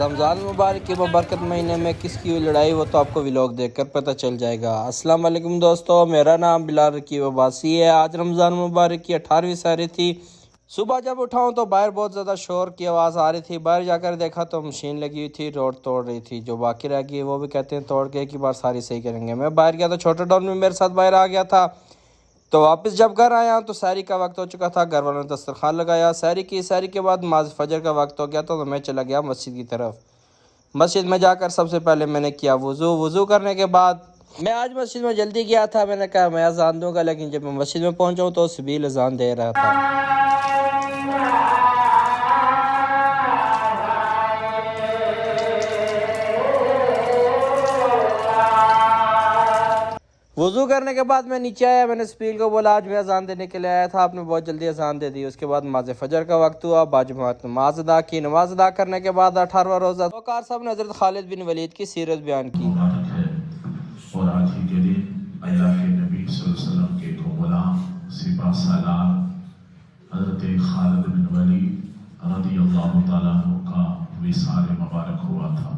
رمضان المبارک کے ببرکت مہینے میں کس کی ہوئی لڑائی وہ تو آپ کو ولاگ دیکھ کر پتہ چل جائے گا۔ السلام علیکم دوستو، میرا نام بلال رقیب عباسی ہے۔ آج رمضان المبارک کی 18ویں سحری تھی۔ صبح جب اٹھاؤں تو باہر بہت زیادہ شور کی آواز آ رہی تھی۔ باہر جا کر دیکھا تو مشین لگی ہوئی تھی، روڈ توڑ رہی تھی۔ جو باقی رہ گئی وہ بھی کہتے ہیں توڑ کے ایک ہی بار ساری صحیح کریں گے۔ میں باہر گیا تو چھوٹا ڈون بھی میرے ساتھ باہر آ گیا تھا۔ تو واپس جب گھر آیا تو سحری کا وقت ہو چکا تھا۔ گھر والوں نے دسترخوان لگایا، سحری کی۔ سحری کے بعد نماز فجر کا وقت ہو گیا تو میں چلا گیا مسجد کی طرف۔ مسجد میں جا کر سب سے پہلے میں نے کیا وضو کرنے کے بعد میں آج مسجد میں جلدی گیا تھا۔ میں نے کہا میں اذان دوں گا، لیکن جب میں مسجد میں پہنچا ہوں تو سبیل اذان دے رہا تھا۔ وضو کرنے کے بعد میں نیچے آیا، میں نے سپیل کو بولا آج میں اذان دینے کے لیے آیا تھا، آپ نے بہت جلدی اذان دے دی۔ اس کے بعد نماز فجر کا وقت ہوا، باجماعت نماز ادا کی۔ نماز ادا کرنے کے بعد 18واں روزہ وقار صاحب نے حضرت خالد بن ولید کی سیرت بیان کی۔ اور آج ہی کے دن اللہ کے نبی صلی اللہ علیہ وسلم کے دو غلام سپہ سالار حضرت خالد بن ولید رضی اللہ تعالیٰ عنہ کا وصال مبارک ہوا تھا۔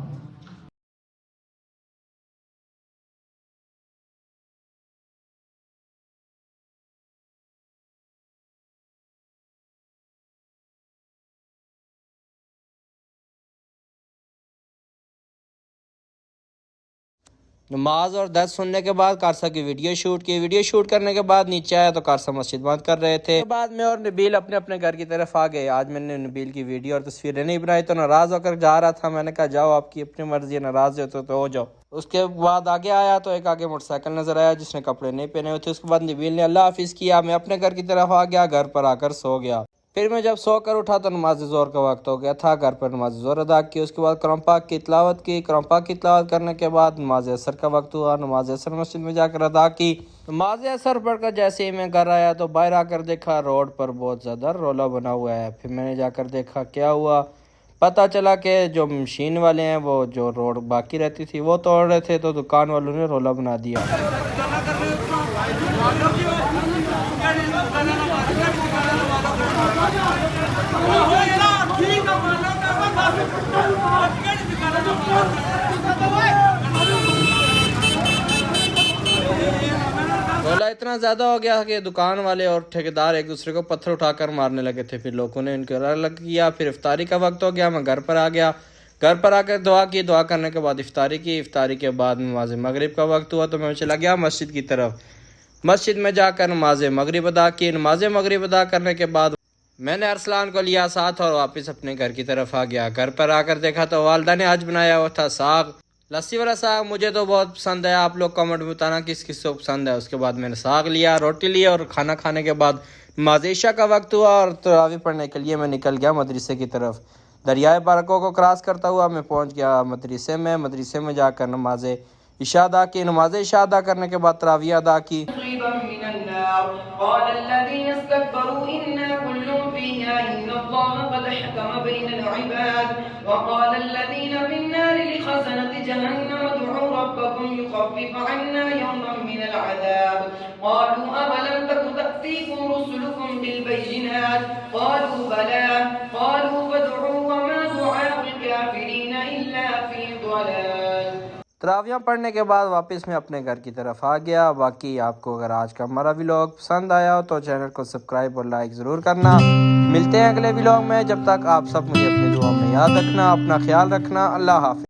نماز اور درس سننے کے بعد کارسا کی ویڈیو شوٹ کی۔ ویڈیو شوٹ کرنے کے بعد نیچے آیا تو کارسا مسجد بند کر رہے تھے۔ اس کے بعد میں اور نبیل اپنے اپنے گھر کی طرف آ گئے۔ آج میں نے نبیل کی ویڈیو اور تصویریں نہیں بنائی تو ناراض ہو کر جا رہا تھا۔ میں نے کہا جاؤ، آپ کی اپنی مرضی ہے، ناراض ہو تو ہو جاؤ۔ اس کے بعد آگے آیا تو ایک آگے موٹر سائیکل نظر آیا جس نے کپڑے نہیں پہنے ہوئے تھے۔ اس کے بعد نبیل نے اللہ حافظ کیا، میں اپنے گھر کی طرف آ گیا، گھر پر آ کر سو گیا۔ پھر میں جب سو کر اٹھا تو نماز ظہر کا وقت ہو گیا تھا۔ گھر پر نماز ظہر ادا کی، اس کے بعد قرآن پاک کی تلاوت کی۔ قرآن پاک کی تلاوت کرنے کے بعد نماز عصر کا وقت ہوا۔ نماز عصر مسجد میں جا کر ادا کی۔ نماز عصر پڑھ کر جیسے ہی میں گھر آیا تو باہر آ کر دیکھا روڈ پر بہت زیادہ رولا بنا ہوا ہے۔ پھر میں نے جا کر دیکھا کیا ہوا، پتہ چلا کہ جو مشین والے ہیں وہ جو روڈ باقی رہتی تھی وہ توڑ رہے تھے، تو دکان والوں نے رولا بنا دیا۔ رولا اتنا زیادہ ہو گیا کہ دکان والے اور ٹھیکیدار ایک دوسرے کو پتھر اٹھا کر مارنے لگے تھے۔ پھر لوگوں نے ان کو الگ کیا۔ پھر افطاری کا وقت ہو گیا، میں گھر پر آ گیا۔ گھر پر آ کر دعا کی، دعا کرنے کے بعد افطاری کی۔ افطاری کے بعد نماز مغرب کا وقت ہوا تو میں چلا گیا مسجد کی طرف۔ مسجد میں جا کر نماز مغرب ادا کی۔ نماز مغرب ادا کرنے کے بعد میں نے ارسلان کو لیا ساتھ اور واپس اپنے گھر کی طرف آ گیا۔ گھر پر آ کر دیکھا تو والدہ نے آج بنایا ہوا تھا ساگ، لسی والا ساگ۔ مجھے تو بہت پسند ہے، آپ لوگ کمنٹ میں بتانا کس کس کو پسند ہے۔ اس کے بعد میں نے ساگ لیا، روٹی لی، اور کھانا کھانے کے بعد نماز عشاء کا وقت ہوا اور تراویح پڑھنے کے لیے میں نکل گیا مدرسے کی طرف۔ دریائے بارکو کو کراس کرتا ہوا میں پہنچ گیا مدرسے میں۔ مدرسے میں جا کر نماز عشاء ادا کی۔ نماز عشاء ادا کرنے کے بعد تراویح ادا کی۔ قال الذين استكبروا إنا كل فيها إن الله قد حكم بين العباد وقال الذين في النار لخزنة جهنم ادعوا ربكم يخفف عنا يوما من العذاب قالوا أولم تك تأتيكم رسلكم بالبينات قالوا بلى قالوا فادعوا وما دعاء الكافرين إلا في ضلال۔ تراویح پڑھنے کے بعد واپس میں اپنے گھر کی طرف آ گیا۔ باقی آپ کو اگر آج کا ہمارا ولاگ پسند آیا ہو تو چینل کو سبسکرائب اور لائک ضرور کرنا۔ ملتے ہیں اگلے ولاگ میں، جب تک آپ سب مجھے اپنی دعا میں یاد رکھنا، اپنا خیال رکھنا۔ اللہ حافظ۔